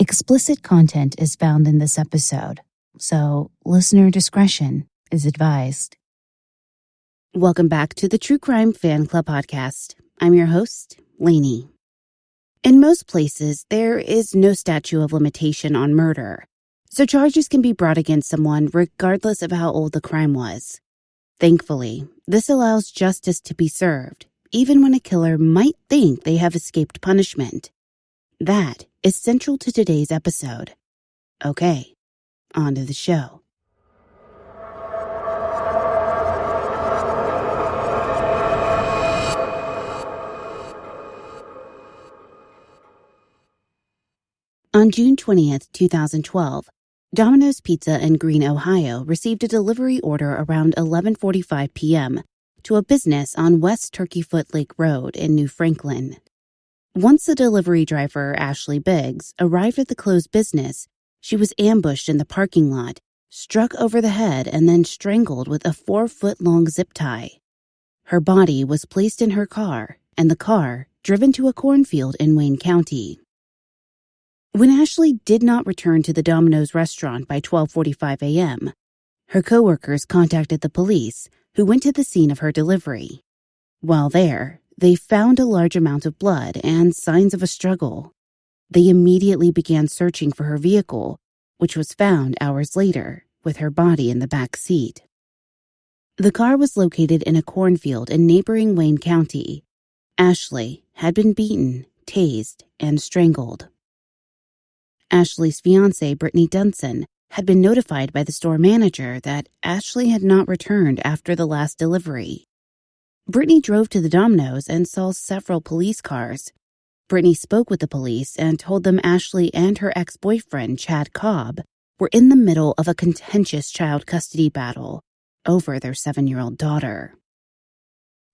Explicit content is found in this episode, so listener discretion is advised. Welcome back to the True Crime Fan Club podcast. I'm your host, Lainey. In most places, there is no statute of limitation on murder, so charges can be brought against someone regardless of how old the crime was. Thankfully, this allows justice to be served, even when a killer might think they have escaped punishment. That is central to today's episode. Okay, on to the show. On June 20th, 2012, Domino's Pizza in Greene, Ohio received a delivery order around 11:45 p.m. to a business on West Turkey Foot Lake Road in New Franklin. Once the delivery driver, Ashley Biggs, arrived at the closed business, she was ambushed in the parking lot, struck over the head, and then strangled with a 4-foot-long zip tie. Her body was placed in her car, and the car driven to a cornfield in Wayne County. When Ashley did not return to the Domino's restaurant by 12:45 a.m., her coworkers contacted the police, who went to the scene of her delivery. While there, they found a large amount of blood and signs of a struggle. They immediately began searching for her vehicle, which was found hours later, with her body in the back seat. The car was located in a cornfield in neighboring Wayne County. Ashley had been beaten, tased, and strangled. Ashley's fiancée, Brittney Dunson, had been notified by the store manager that Ashley had not returned after the last delivery. Brittney drove to the Domino's and saw several police cars. Brittney spoke with the police and told them Ashley and her ex-boyfriend, Chad Cobb, were in the middle of a contentious child custody battle over their 7-year-old daughter.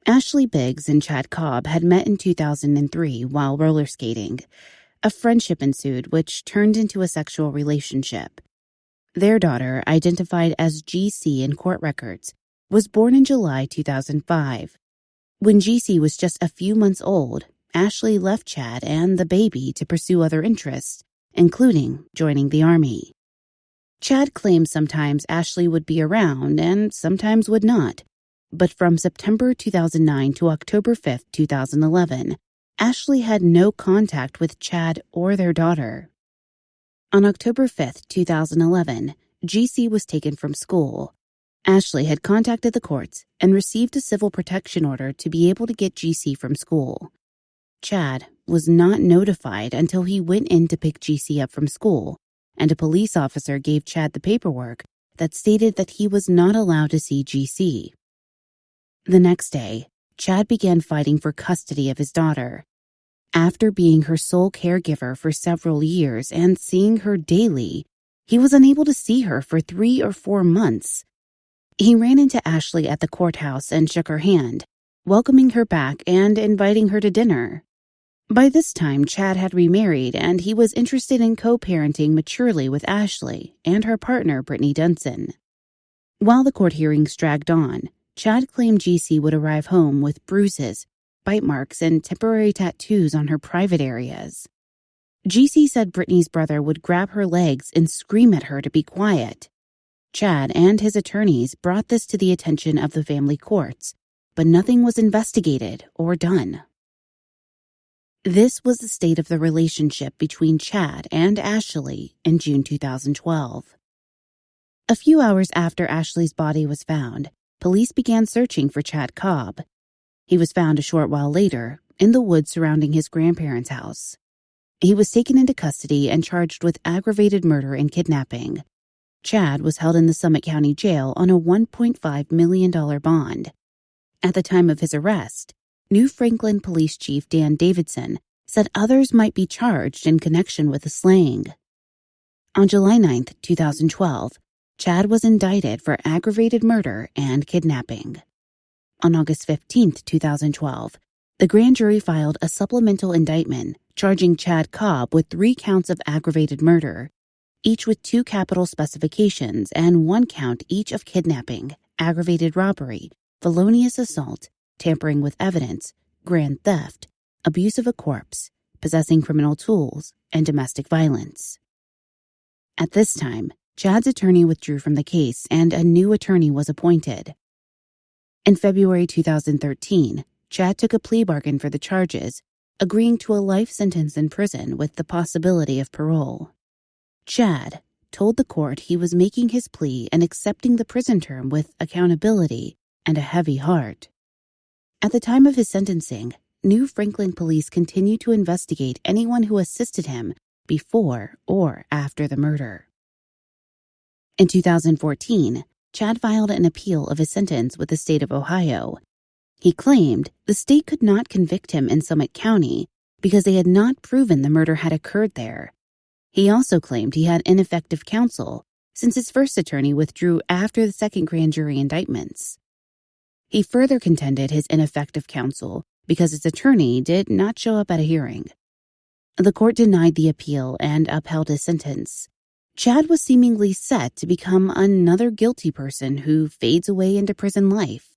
Ashley Biggs and Chad Cobb had met in 2003 while roller skating. A friendship ensued, which turned into a sexual relationship. Their daughter, identified as GC in court records, was born in July 2005. When GC was just a few months old, Ashley left Chad and the baby to pursue other interests, including joining the Army. Chad claimed sometimes Ashley would be around and sometimes would not, but from September 2009 to October 5, 2011, Ashley had no contact with Chad or their daughter. On October 5, 2011, GC was taken from school. Ashley had contacted the courts and received a civil protection order to be able to get GC from school. Chad was not notified until he went in to pick GC up from school, and a police officer gave Chad the paperwork that stated that he was not allowed to see GC. The next day, Chad began fighting for custody of his daughter. After being her sole caregiver for several years and seeing her daily, he was unable to see her for 3 or 4 months. He ran into Ashley at the courthouse and shook her hand, welcoming her back and inviting her to dinner. By this time, Chad had remarried and he was interested in co-parenting maturely with Ashley and her partner, Brittney Dunson. While the court hearings dragged on, Chad claimed GC would arrive home with bruises, bite marks, and temporary tattoos on her private areas. GC said Brittney's brother would grab her legs and scream at her to be quiet. Chad and his attorneys brought this to the attention of the family courts, but nothing was investigated or done. This was the state of the relationship between Chad and Ashley in June 2012. A few hours after Ashley's body was found, police began searching for Chad Cobb. He was found a short while later in the woods surrounding his grandparents' house. He was taken into custody and charged with aggravated murder and kidnapping. Chad was held in the Summit County Jail on a $1.5 million bond. At the time of his arrest, New Franklin Police Chief Dan Davidson said others might be charged in connection with the slaying. On July 9, 2012, Chad was indicted for aggravated murder and kidnapping. On August 15, 2012, the grand jury filed a supplemental indictment charging Chad Cobb with 3 counts of aggravated murder, each with 2 capital specifications and 1 count each of kidnapping, aggravated robbery, felonious assault, tampering with evidence, grand theft, abuse of a corpse, possessing criminal tools, and domestic violence. At this time, Chad's attorney withdrew from the case and a new attorney was appointed. In February 2013, Chad took a plea bargain for the charges, agreeing to a life sentence in prison with the possibility of parole. Chad told the court he was making his plea and accepting the prison term with accountability and a heavy heart. At the time of his sentencing, New Franklin police continued to investigate anyone who assisted him before or after the murder. In 2014, Chad filed an appeal of his sentence with the state of Ohio. He claimed the state could not convict him in Summit County because they had not proven the murder had occurred there. He also claimed he had ineffective counsel since his first attorney withdrew after the second grand jury indictments. He further contended his ineffective counsel because his attorney did not show up at a hearing. The court denied the appeal and upheld his sentence. Chad was seemingly set to become another guilty person who fades away into prison life.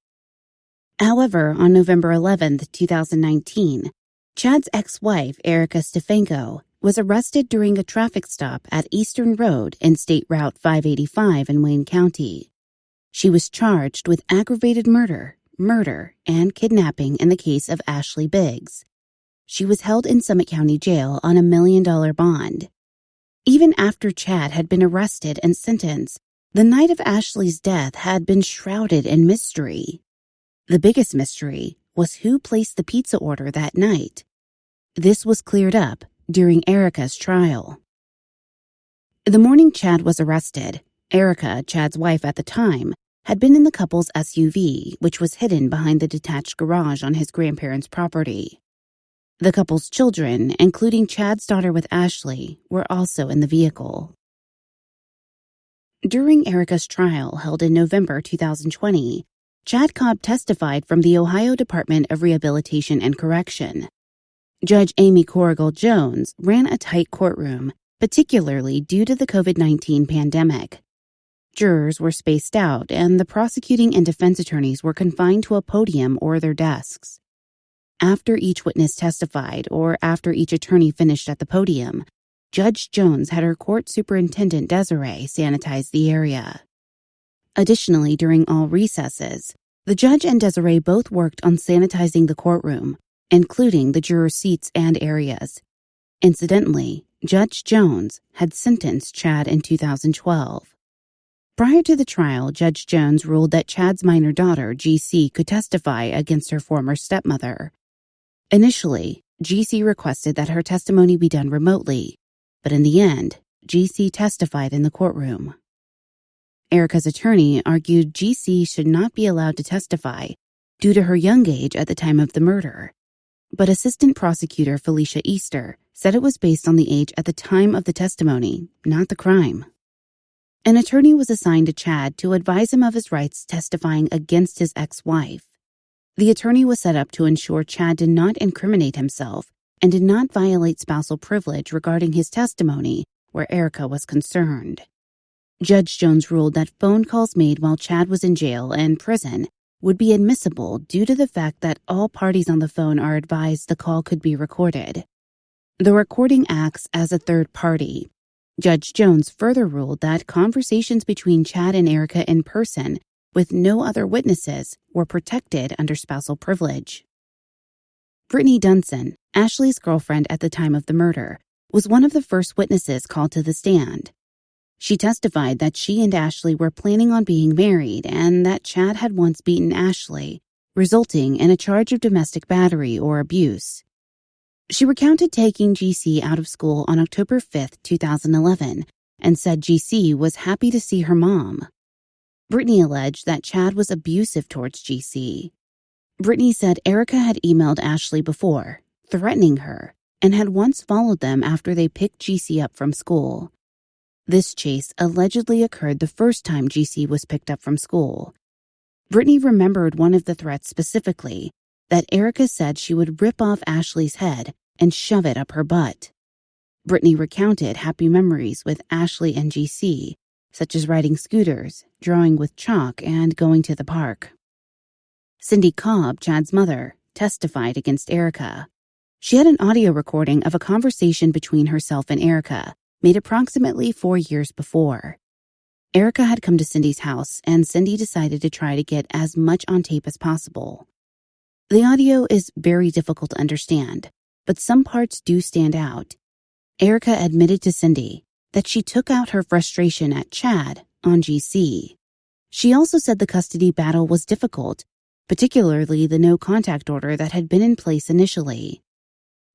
However, on November 11, 2019, Chad's ex-wife, Erica Stefanko, was arrested during a traffic stop at Eastern Road in State Route 585 in Wayne County. She was charged with aggravated murder, and kidnapping in the case of Ashley Biggs. She was held in Summit County Jail on $1 million bond. Even after Chad had been arrested and sentenced, the night of Ashley's death had been shrouded in mystery. The biggest mystery was who placed the pizza order that night. This was cleared up during Erica's trial. The morning Chad was arrested, Erica, Chad's wife at the time, had been in the couple's SUV, which was hidden behind the detached garage on his grandparents' property. The couple's children, including Chad's daughter with Ashley, were also in the vehicle. During Erica's trial held in November 2020, Chad Cobb testified from the Ohio Department of Rehabilitation and Correction. Judge Amy Corrigal-Jones ran a tight courtroom, particularly due to the COVID-19 pandemic. Jurors were spaced out, and the prosecuting and defense attorneys were confined to a podium or their desks. After each witness testified, or after each attorney finished at the podium, Judge Jones had her court superintendent Desiree sanitize the area. Additionally, during all recesses, the judge and Desiree both worked on sanitizing the courtroom, including the juror seats and areas. Incidentally, Judge Jones had sentenced Chad in 2012. Prior to the trial, Judge Jones ruled that Chad's minor daughter, GC, could testify against her former stepmother. Initially, GC requested that her testimony be done remotely, but in the end, GC testified in the courtroom. Erica's attorney argued GC should not be allowed to testify due to her young age at the time of the murder, but Assistant Prosecutor Felicia Easter said it was based on the age at the time of the testimony, not the crime. An attorney was assigned to Chad to advise him of his rights testifying against his ex-wife. The attorney was set up to ensure Chad did not incriminate himself and did not violate spousal privilege regarding his testimony where Erica was concerned. Judge Jones ruled that phone calls made while Chad was in jail and prison would be admissible due to the fact that all parties on the phone are advised the call could be recorded. The recording acts as a third party. Judge Jones further ruled that conversations between Chad and Erica in person with no other witnesses were protected under spousal privilege. Brittney Dunson, Ashley's girlfriend at the time of the murder, was one of the first witnesses called to the stand. She testified that she and Ashley were planning on being married and that Chad had once beaten Ashley, resulting in a charge of domestic battery or abuse. She recounted taking GC out of school on October 5, 2011, and said GC was happy to see her mom. Brittney alleged that Chad was abusive towards GC. Brittney said Erica had emailed Ashley before, threatening her, and had once followed them after they picked GC up from school. This chase allegedly occurred the first time GC was picked up from school. Brittney remembered one of the threats specifically, that Erica said she would rip off Ashley's head and shove it up her butt. Brittney recounted happy memories with Ashley and GC, such as riding scooters, drawing with chalk, and going to the park. Cindy Cobb, Chad's mother, testified against Erica. She had an audio recording of a conversation between herself and Erica, made approximately 4 years before. Erica had come to Cindy's house, and Cindy decided to try to get as much on tape as possible. The audio is very difficult to understand, but some parts do stand out. Erica admitted to Cindy that she took out her frustration at Chad on GC. She also said the custody battle was difficult, particularly the no-contact order that had been in place initially.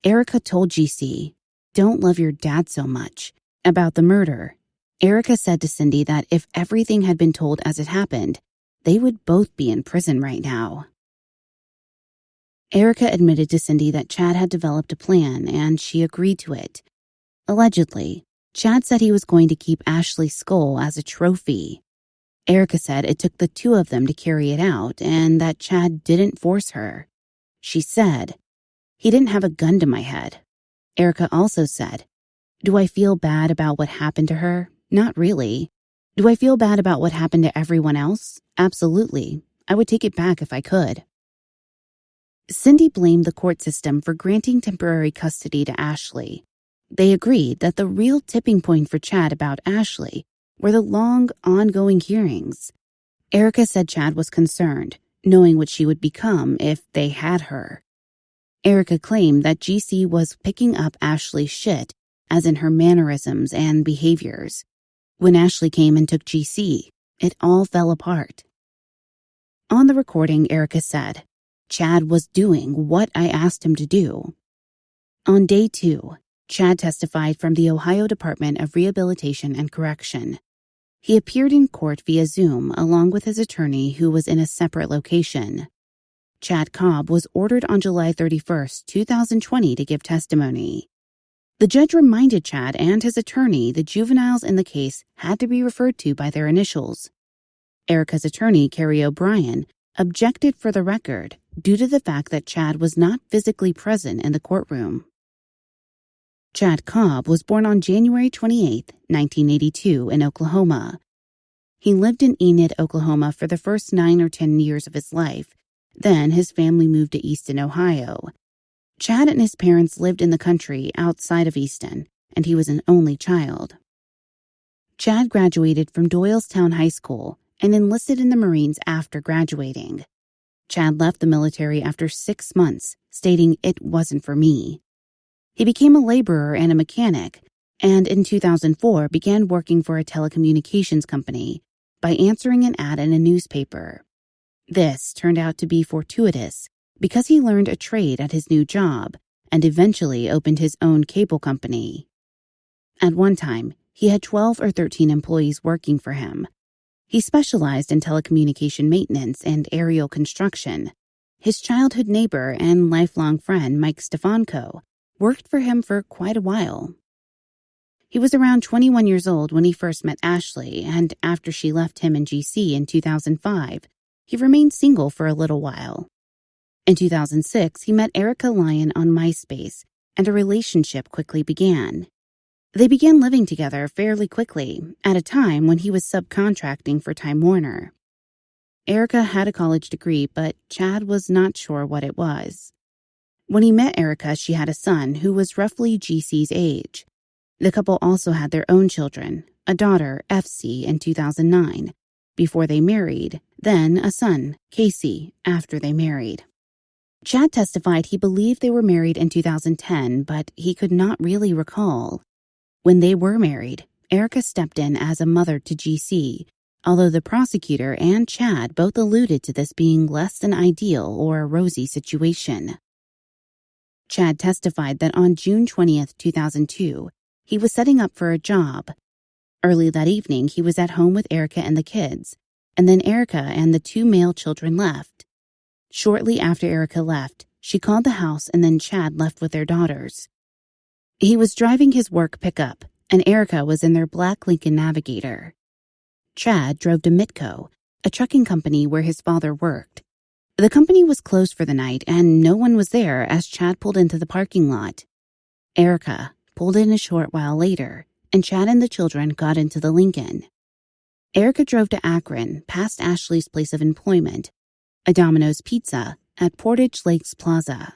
Erica told GC, "Don't love your dad so much." About the murder, Erica said to Cindy that if everything had been told as it happened, they would both be in prison right now. Erica admitted to Cindy that Chad had developed a plan, and she agreed to it. Allegedly, Chad said he was going to keep Ashley's skull as a trophy. Erica said it took the two of them to carry it out and that Chad didn't force her. She said, "He didn't have a gun to my head." Erica also said, "Do I feel bad about what happened to her? Not really. Do I feel bad about what happened to everyone else? Absolutely. I would take it back if I could." Cindy blamed the court system for granting temporary custody to Ashley. They agreed that the real tipping point for Chad about Ashley were the long, ongoing hearings. Erica said Chad was concerned, knowing what she would become if they had her. Erica claimed that GC was picking up Ashley's shit, as in her mannerisms and behaviors. When Ashley came and took GC, it all fell apart. On the recording, Erica said, "Chad was doing what I asked him to do." On day 2, Chad testified from the Ohio Department of Rehabilitation and Correction. He appeared in court via Zoom along with his attorney, who was in a separate location. Chad Cobb was ordered on July 31st, 2020 to give testimony. The judge reminded Chad and his attorney the juveniles in the case had to be referred to by their initials. Erica's attorney, Carrie O'Brien, objected for the record due to the fact that Chad was not physically present in the courtroom. Chad Cobb was born on January 28, 1982 in Oklahoma. He lived in Enid, Oklahoma for the first 9 or 10 years of his life. Then his family moved to Easton, Ohio. Chad and his parents lived in the country outside of Easton, and he was an only child. Chad graduated from Doylestown High School and enlisted in the Marines after graduating. Chad left the military after 6 months, stating it wasn't for me. He became a laborer and a mechanic, and in 2004 began working for a telecommunications company by answering an ad in a newspaper. This turned out to be fortuitous because he learned a trade at his new job and eventually opened his own cable company. At one time, he had 12 or 13 employees working for him. He specialized in telecommunication maintenance and aerial construction. His childhood neighbor and lifelong friend, Mike Stefanko, worked for him for quite a while. He was around 21 years old when he first met Ashley, and after she left him in GC in 2005, he remained single for a little while. In 2006, he met Erica Lyon on MySpace, and a relationship quickly began. They began living together fairly quickly, at a time when he was subcontracting for Time Warner. Erica had a college degree, but Chad was not sure what it was. When he met Erica, she had a son who was roughly GC's age. The couple also had their own children, a daughter, FC, in 2009, before they married, then a son, Casey, after they married. Chad testified he believed they were married in 2010, but he could not really recall. When they were married, Erica stepped in as a mother to GC, although the prosecutor and Chad both alluded to this being less than ideal or a rosy situation. Chad testified that on June 20th, 2002, he was setting up for a job. Early that evening, he was at home with Erica and the kids, and then Erica and the 2 male children left. Shortly after Erica left, she called the house and then Chad left with their daughters. He was driving his work pickup, and Erica was in their black Lincoln Navigator. Chad drove to Mitco, a trucking company where his father worked. The company was closed for the night, and no one was there as Chad pulled into the parking lot. Erica pulled in a short while later, and Chad and the children got into the Lincoln. Erica drove to Akron, past Ashley's place of employment, a Domino's Pizza at Portage Lakes Plaza.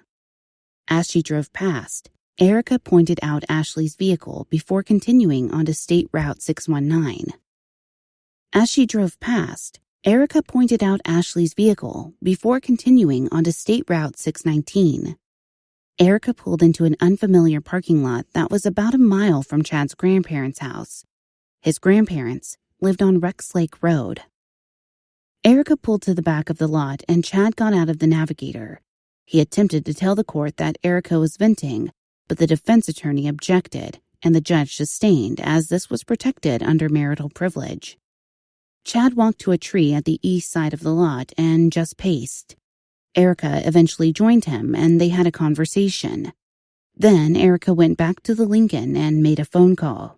As she drove past, Erica pointed out Ashley's vehicle before continuing onto State Route 619. As she drove past, Erica pointed out Ashley's vehicle before continuing onto State Route 619. Erica pulled into an unfamiliar parking lot that was about a mile from Chad's grandparents' house. His grandparents lived on Rex Lake Road. Erica pulled to the back of the lot and Chad got out of the Navigator. He attempted to tell the court that Erica was venting, but the defense attorney objected and the judge sustained as this was protected under marital privilege. Chad walked to a tree at the east side of the lot and just paced. Erica eventually joined him and they had a conversation. Then Erica went back to the Lincoln and made a phone call.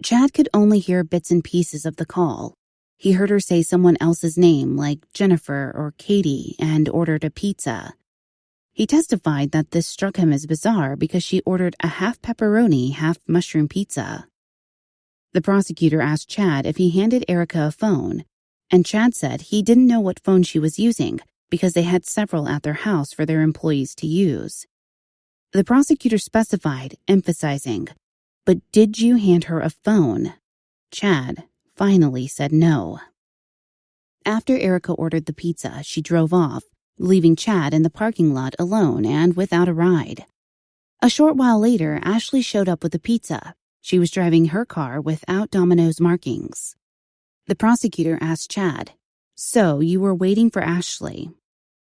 Chad could only hear bits and pieces of the call. He heard her say someone else's name like Jennifer or Katie and ordered a pizza. He testified that this struck him as bizarre because she ordered a half pepperoni, half mushroom pizza. The prosecutor asked Chad if he handed Erica a phone, and Chad said he didn't know what phone she was using because they had several at their house for their employees to use. The prosecutor specified, emphasizing, "But did you hand her a phone?" Chad finally said no. After Erica ordered the pizza, she drove off, leaving Chad in the parking lot alone and without a ride. A short while later, Ashley showed up with the pizza. She was driving her car without Domino's markings. The prosecutor asked Chad, "So you were waiting for Ashley?"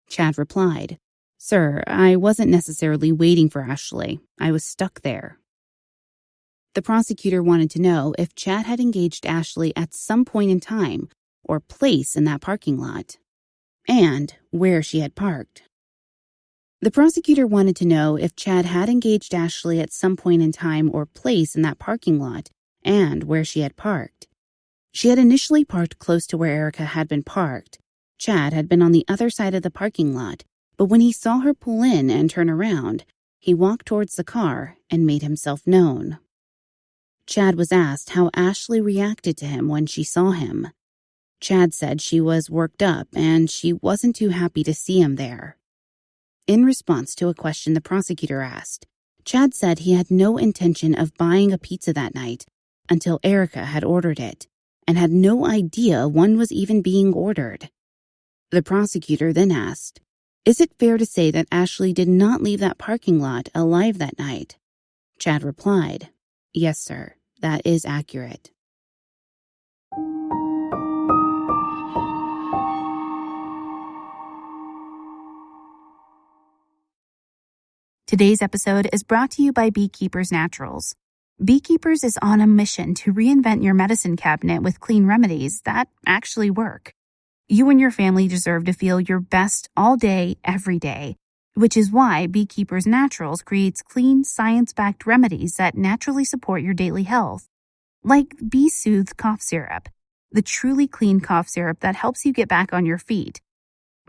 Chad replied, "Sir, I wasn't necessarily waiting for Ashley. I was stuck there." The prosecutor wanted to know if Chad had engaged Ashley at some point in time or place in that parking lot, and where she had parked. The prosecutor wanted to know if Chad had engaged Ashley at some point in time or place in that parking lot and where she had parked. She had initially parked close to where Erica had been parked. Chad had been on the other side of the parking lot, but when he saw her pull in and turn around, he walked towards the car and made himself known. Chad was asked how Ashley reacted to him when she saw him. Chad said she was worked up and she wasn't too happy to see him there. In response to a question the prosecutor asked, Chad said he had no intention of buying a pizza that night until Erica had ordered it, and had no idea one was even being ordered. The prosecutor then asked, "Is it fair to say that Ashley did not leave that parking lot alive that night?" Chad replied, "Yes, sir, that is accurate." Today's episode is brought to you by Beekeepers Naturals. Beekeepers is on a mission to reinvent your medicine cabinet with clean remedies that actually work. You and your family deserve to feel your best all day, every day, which is why Beekeepers Naturals creates clean, science-backed remedies that naturally support your daily health. Like Bee Soothe Cough Syrup, the truly clean cough syrup that helps you get back on your feet.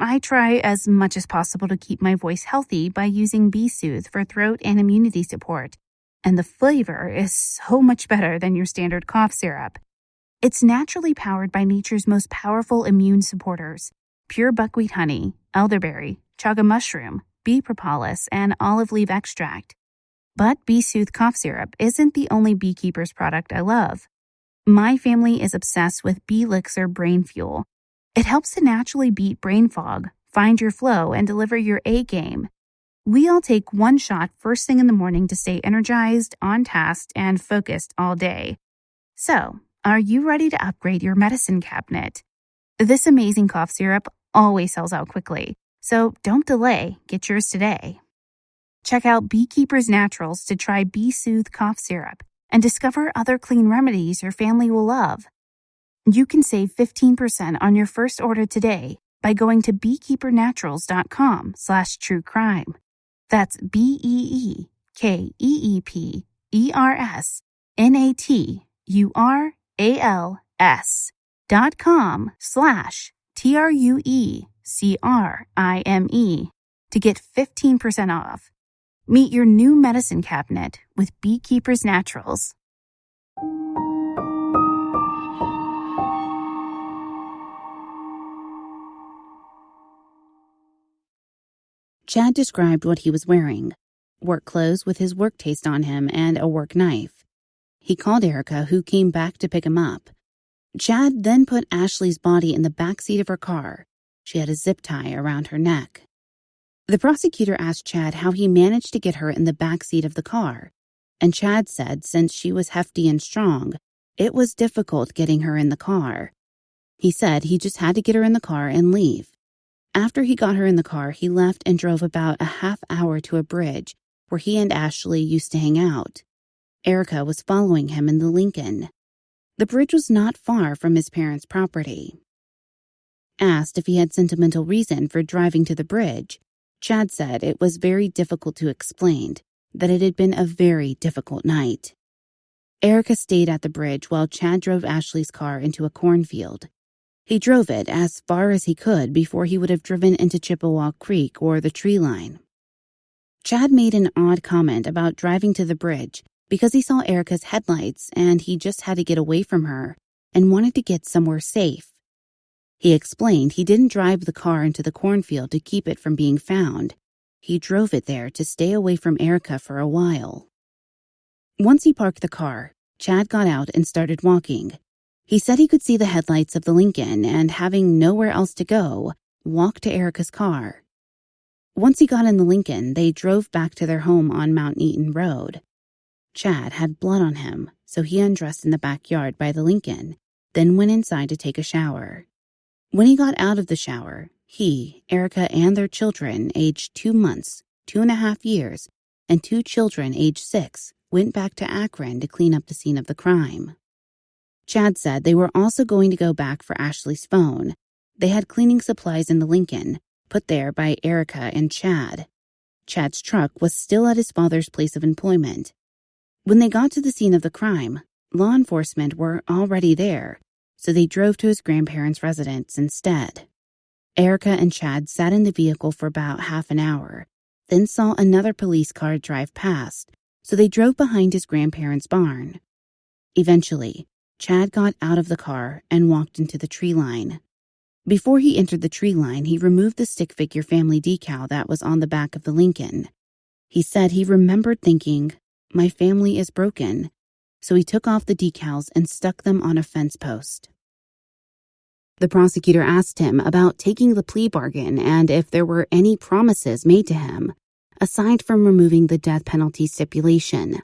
I try as much as possible to keep my voice healthy by using Bee Soothe for throat and immunity support, and the flavor is so much better than your standard cough syrup. It's naturally powered by nature's most powerful immune supporters: pure buckwheat honey, elderberry, chaga mushroom, bee propolis, and olive leaf extract. But Bee Soothe Cough Syrup isn't the only Beekeepers product I love. My family is obsessed with Bee Elixir Brain Fuel. It helps to naturally beat brain fog, find your flow, and deliver your A game. We all take one shot first thing in the morning to stay energized, on task, and focused all day. So, are you ready to upgrade your medicine cabinet? This amazing cough syrup always sells out quickly, so don't delay. Get yours today. Check out Beekeepers Naturals to try Bee Soothe Cough Syrup and discover other clean remedies your family will love. You can save 15% on your first order today by going to beekeepernaturals.com/truecrime. That's beekeepernaturals.com/truecrime to get 15% off. Meet your new medicine cabinet with Beekeepers Naturals. Chad described what he was wearing: work clothes with his work taste on him, and a work knife. He called Erica, who came back to pick him up. Chad then put Ashley's body in the back seat of her car. She had a zip tie around her neck. The prosecutor asked Chad how he managed to get her in the back seat of the car, and Chad said since she was hefty and strong, it was difficult getting her in the car. He said he just had to get her in the car and leave. After he got her in the car, he left and drove about a half hour to a bridge where he and Ashley used to hang out. Erica was following him in the Lincoln. The bridge was not far from his parents' property. Asked if he had sentimental reason for driving to the bridge, Chad said it was very difficult to explain, that it had been a very difficult night. Erica stayed at the bridge while Chad drove Ashley's car into a cornfield. He drove it as far as he could before he would have driven into Chippewa Creek or the tree line. Chad made an odd comment about driving to the bridge because he saw Erica's headlights and he just had to get away from her and wanted to get somewhere safe. He explained he didn't drive the car into the cornfield to keep it from being found. He drove it there to stay away from Erica for a while. Once he parked the car, Chad got out and started walking. He said he could see the headlights of the Lincoln and, having nowhere else to go, walked to Erica's car. Once he got in the Lincoln, they drove back to their home on Mount Eaton Road. Chad had blood on him, so he undressed in the backyard by the Lincoln, then went inside to take a shower. When he got out of the shower, he, Erica, and their children, aged 2 months, 2.5 years, and 2 children aged 6, went back to Akron to clean up the scene of the crime. Chad said they were also going to go back for Ashley's phone. They had cleaning supplies in the Lincoln, put there by Erica and Chad. Chad's truck was still at his father's place of employment. When they got to the scene of the crime, law enforcement were already there, so they drove to his grandparents' residence instead. Erica and Chad sat in the vehicle for about half an hour, then saw another police car drive past, so they drove behind his grandparents' barn. Eventually, Chad got out of the car and walked into the tree line. Before he entered the tree line, he removed the stick figure family decal that was on the back of the Lincoln. He said he remembered thinking, "My family is broken," so he took off the decals and stuck them on a fence post. The prosecutor asked him about taking the plea bargain and if there were any promises made to him, aside from removing the death penalty stipulation.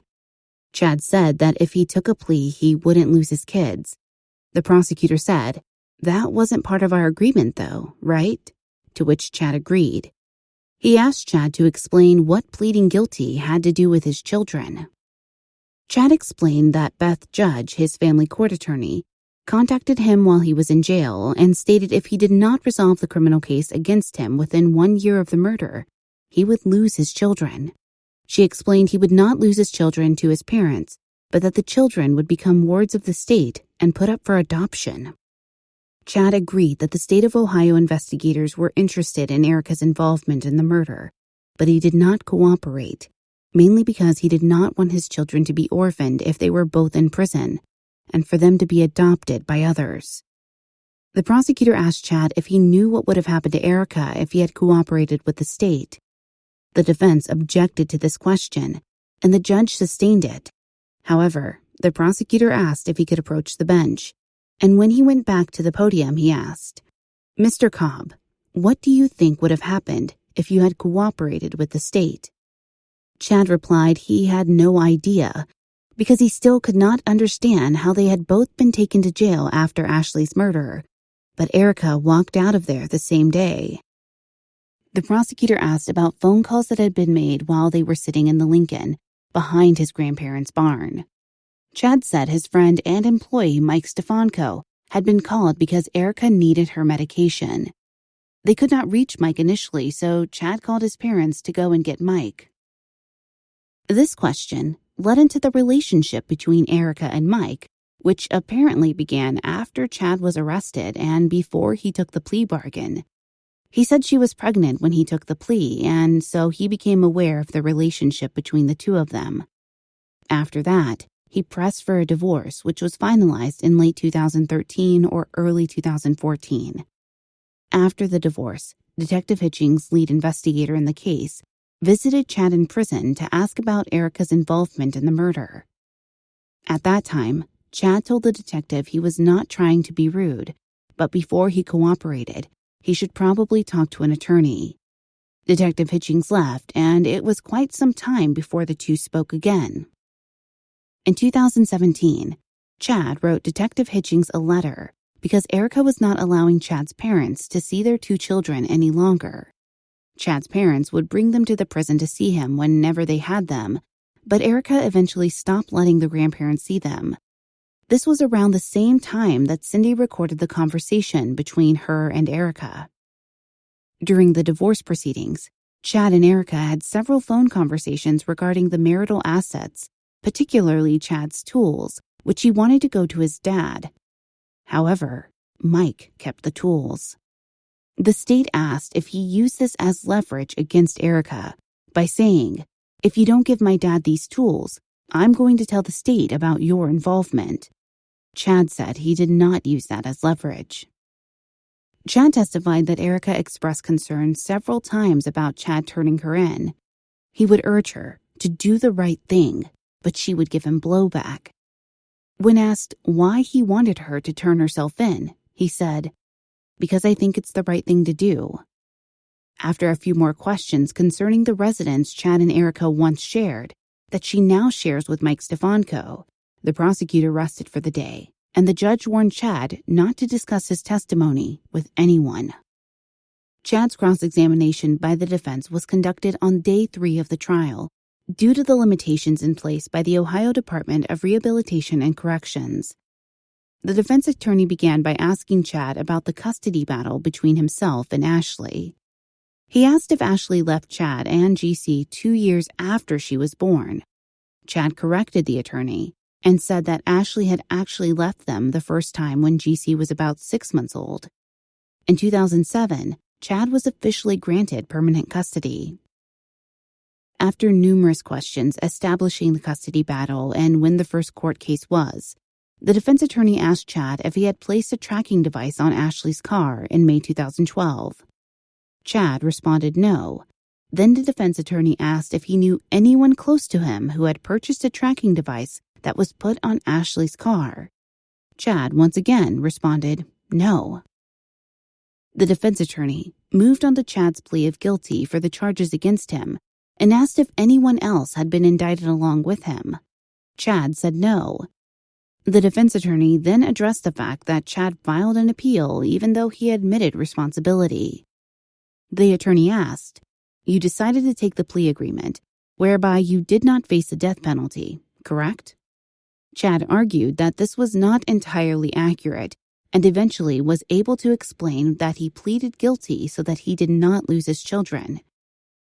Chad said that if he took a plea, he wouldn't lose his kids. The prosecutor said, "That wasn't part of our agreement though, right?" To which Chad agreed. He asked Chad to explain what pleading guilty had to do with his children. Chad explained that Beth Judge, his family court attorney, contacted him while he was in jail and stated if he did not resolve the criminal case against him within 1 year of the murder, he would lose his children. She explained he would not lose his children to his parents, but that the children would become wards of the state and put up for adoption. Chad agreed that the state of Ohio investigators were interested in Erica's involvement in the murder, but he did not cooperate, mainly because he did not want his children to be orphaned if they were both in prison, and for them to be adopted by others. The prosecutor asked Chad if he knew what would have happened to Erica if he had cooperated with the state. The defense objected to this question, and the judge sustained it. However, the prosecutor asked if he could approach the bench, and when he went back to the podium, he asked, "Mr. Cobb, what do you think would have happened if you had cooperated with the state?" Chad replied he had no idea, because he still could not understand how they had both been taken to jail after Ashley's murder, but Erica walked out of there the same day. The prosecutor asked about phone calls that had been made while they were sitting in the Lincoln, behind his grandparents' barn. Chad said his friend and employee Mike Stefanko had been called because Erica needed her medication. They could not reach Mike initially, so Chad called his parents to go and get Mike. This question led into the relationship between Erica and Mike, which apparently began after Chad was arrested and before he took the plea bargain. He said she was pregnant when he took the plea, and so he became aware of the relationship between the two of them. After that, he pressed for a divorce, which was finalized in late 2013 or early 2014. After the divorce, Detective Hitchings, lead investigator in the case, visited Chad in prison to ask about Erica's involvement in the murder. At that time, Chad told the detective he was not trying to be rude, but before he cooperated, he should probably talk to an attorney. Detective Hitchings left, and it was quite some time before the two spoke again. In 2017, Chad wrote Detective Hitchings a letter because Erica was not allowing Chad's parents to see their two children any longer. Chad's parents would bring them to the prison to see him whenever they had them, but Erica eventually stopped letting the grandparents see them. This was around the same time that Cindy recorded the conversation between her and Erica. During the divorce proceedings, Chad and Erica had several phone conversations regarding the marital assets, particularly Chad's tools, which he wanted to go to his dad. However, Mike kept the tools. The state asked if he used this as leverage against Erica by saying, "If you don't give my dad these tools, I'm going to tell the state about your involvement." Chad said he did not use that as leverage. Chad testified that Erica expressed concern several times about Chad turning her in. He would urge her to do the right thing, but she would give him blowback. When asked why he wanted her to turn herself in, he said, "Because I think it's the right thing to do." After a few more questions concerning the residence Chad and Erica once shared, that she now shares with Mike Stefanko, the prosecutor rested for the day, and the judge warned Chad not to discuss his testimony with anyone. Chad's cross-examination by the defense was conducted on day 3 of the trial, due to the limitations in place by the Ohio Department of Rehabilitation and Corrections. The defense attorney began by asking Chad about the custody battle between himself and Ashley. He asked if Ashley left Chad and GC 2 years after she was born. Chad corrected the attorney and said that Ashley had actually left them the first time when GC was about 6 months old. In 2007, Chad was officially granted permanent custody. After numerous questions establishing the custody battle and when the first court case was, the defense attorney asked Chad if he had placed a tracking device on Ashley's car in May 2012. Chad responded no. Then the defense attorney asked if he knew anyone close to him who had purchased a tracking device that was put on Ashley's car. Chad once again responded no. The defense attorney moved on to Chad's plea of guilty for the charges against him and asked if anyone else had been indicted along with him. Chad said no. The defense attorney then addressed the fact that Chad filed an appeal even though he admitted responsibility. The attorney asked, "You decided to take the plea agreement, whereby you did not face the death penalty, correct?" Chad argued that this was not entirely accurate and eventually was able to explain that he pleaded guilty so that he did not lose his children.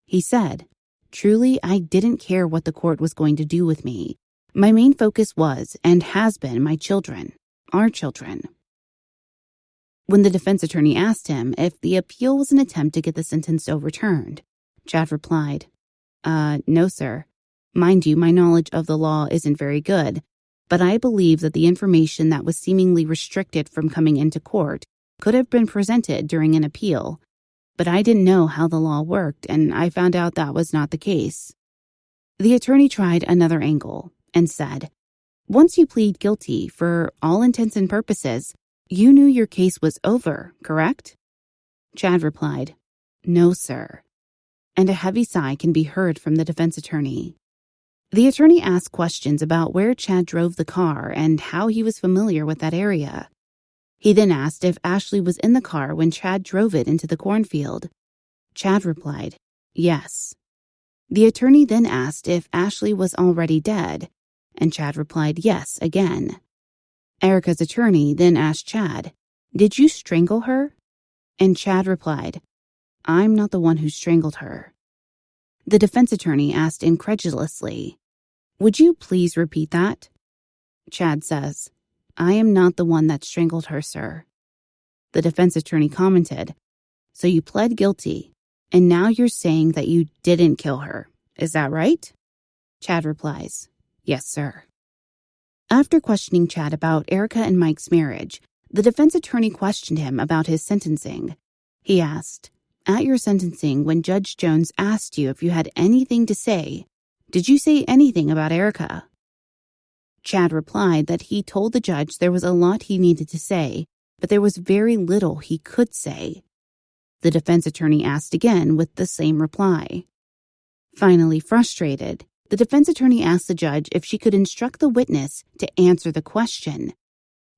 He said, "Truly, I didn't care what the court was going to do with me. My main focus was and has been my children, our children." When the defense attorney asked him if the appeal was an attempt to get the sentence overturned, Chad replied, "No, sir. Mind you, my knowledge of the law isn't very good, but I believe that the information that was seemingly restricted from coming into court could have been presented during an appeal, but I didn't know how the law worked, and I found out that was not the case." The attorney tried another angle and said, "Once you plead guilty, for all intents and purposes, you knew your case was over, correct?" Chad replied, "No, sir." And a heavy sigh can be heard from the defense attorney. The attorney asked questions about where Chad drove the car and how he was familiar with that area. He then asked if Ashley was in the car when Chad drove it into the cornfield. Chad replied, "Yes." The attorney then asked if Ashley was already dead, and Chad replied yes again. Erica's attorney then asked Chad, "Did you strangle her?" And Chad replied, "I'm not the one who strangled her." The defense attorney asked incredulously, "Would you please repeat that?" Chad says, "I am not the one that strangled her, sir." The defense attorney commented, "So you pled guilty, and now you're saying that you didn't kill her. Is that right?" Chad replies, "Yes, sir." After questioning Chad about Erica and Mike's marriage, the defense attorney questioned him about his sentencing. He asked, At your sentencing, when Judge Jones asked you if you had anything to say, did you say anything about Erica? Chad replied that he told the judge there was a lot he needed to say, but there was very little he could say. The defense attorney asked again with the same reply. Finally frustrated, the defense attorney asked the judge if she could instruct the witness to answer the question.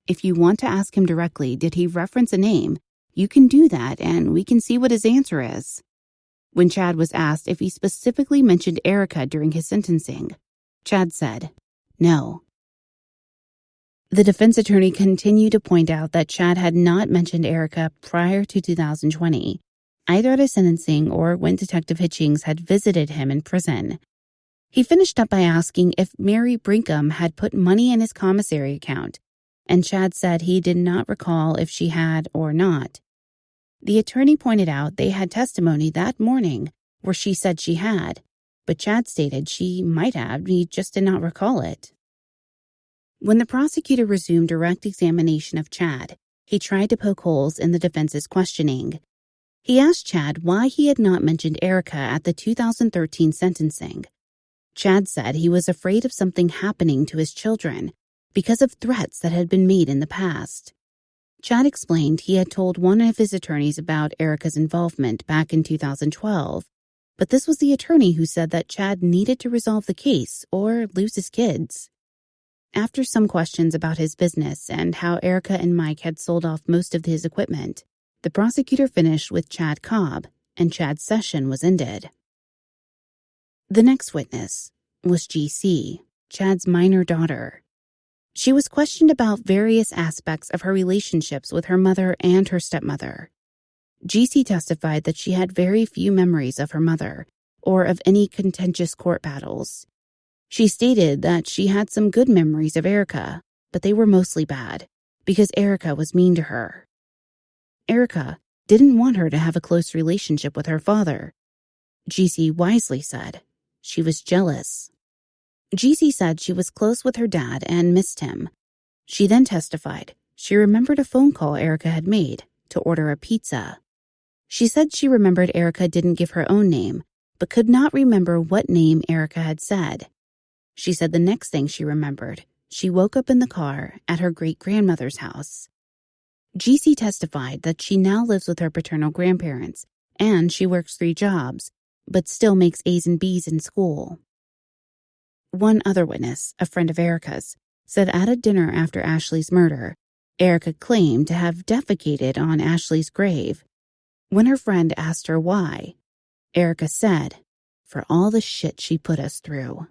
If you want to ask him directly, did he reference a name? You can do that and we can see what his answer is. When Chad was asked if he specifically mentioned Erica during his sentencing, Chad said, no. The defense attorney continued to point out that Chad had not mentioned Erica prior to 2020, either at his sentencing or when Detective Hitchings had visited him in prison. He finished up by asking if Mary Brinkham had put money in his commissary account, and Chad said he did not recall if she had or not. The attorney pointed out they had testimony that morning where she said she had, but Chad stated she might have, he just did not recall it. When the prosecutor resumed direct examination of Chad, he tried to poke holes in the defense's questioning. He asked Chad why he had not mentioned Erica at the 2013 sentencing. Chad said he was afraid of something happening to his children because of threats that had been made in the past. Chad explained he had told one of his attorneys about Erica's involvement back in 2012, but this was the attorney who said that Chad needed to resolve the case or lose his kids. After some questions about his business and how Erica and Mike had sold off most of his equipment, the prosecutor finished with Chad Cobb, and Chad's session was ended. The next witness was GC, Chad's minor daughter. She was questioned about various aspects of her relationships with her mother and her stepmother. GC testified that she had very few memories of her mother or of any contentious court battles. She stated that she had some good memories of Erica, but they were mostly bad because Erica was mean to her. Erica didn't want her to have a close relationship with her father. GC wisely said she was jealous. GC said she was close with her dad and missed him. She then testified she remembered a phone call Erica had made to order a pizza. She said she remembered Erica didn't give her own name, but could not remember what name Erica had said. She said the next thing she remembered, she woke up in the car at her great-grandmother's house. GC testified that she now lives with her paternal grandparents, and she works 3 jobs, but still makes A's and B's in school. One other witness, a friend of Erica's, said at a dinner after Ashley's murder, Erica claimed to have defecated on Ashley's grave. When her friend asked her why, Erica said, "For all the shit she put us through."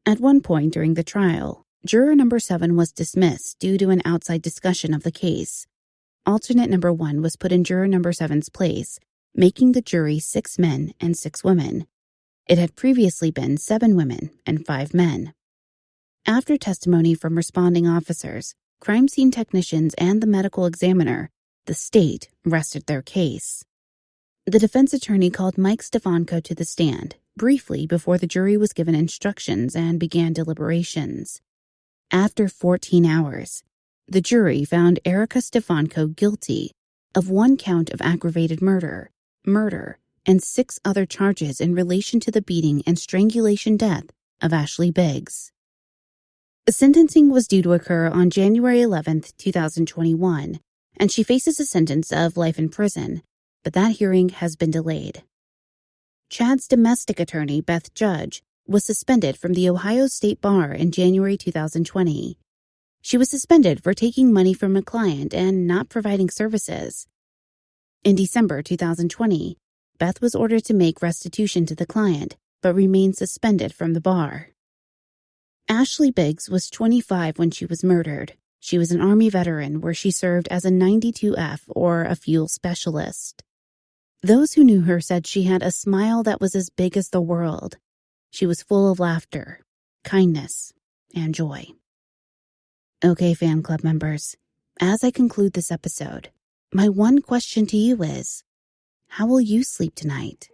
At one point during the trial, juror number 7 was dismissed due to an outside discussion of the case. Alternate number 1 was put in juror number 7's place, making the jury 6 men and 6 women. It had previously been 7 women and 5 men. After testimony from responding officers, crime scene technicians, and the medical examiner, the state rested their case. The defense attorney called Mike Stefanko to the stand briefly before the jury was given instructions and began deliberations. After 14 hours, the jury found Erica Stefanko guilty of 1 count of aggravated murder, and 6 other charges in relation to the beating and strangulation death of Ashley Biggs. Sentencing was due to occur on January 11, 2021, and she faces a sentence of life in prison, but that hearing has been delayed. Chad's domestic attorney, Beth Judge, was suspended from the Ohio State Bar in January 2020. She was suspended for taking money from a client and not providing services. In December 2020, Beth was ordered to make restitution to the client, but remained suspended from the bar. Ashley Biggs was 25 when she was murdered. She was an Army veteran where she served as a 92F or a fuel specialist. Those who knew her said she had a smile that was as big as the world. She was full of laughter, kindness, and joy. Okay, fan club members, as I conclude this episode, my one question to you is, how will you sleep tonight?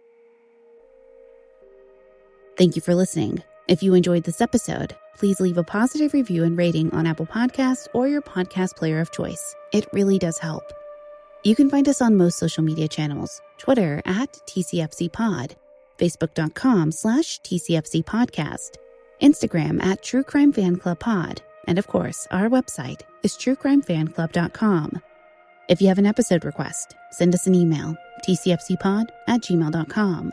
Thank you for listening. If you enjoyed this episode, please leave a positive review and rating on Apple Podcasts or your podcast player of choice. It really does help. You can find us on most social media channels, Twitter @TCFCPod, Facebook.com/TCFCPodcast, Instagram @TrueCrimeFanClubPod, and of course, our website is TrueCrimeFanClub.com. If you have an episode request, send us an email, tcfcpod@gmail.com.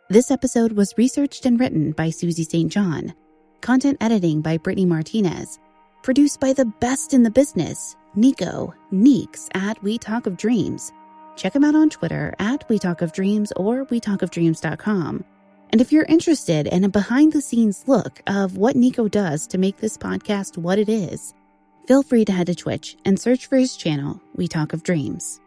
This episode was researched and written by Suzy St. Content editing by Brittney Martinez. Produced by the best in the business, Nico, Neeks We Talk of Dreams. Check him out on Twitter We Talk of Dreams or wetalkofdreams.com. And if you're interested in a behind-the-scenes look of what Nico does to make this podcast what it is, feel free to head to Twitch and search for his channel, We Talk of Dreams.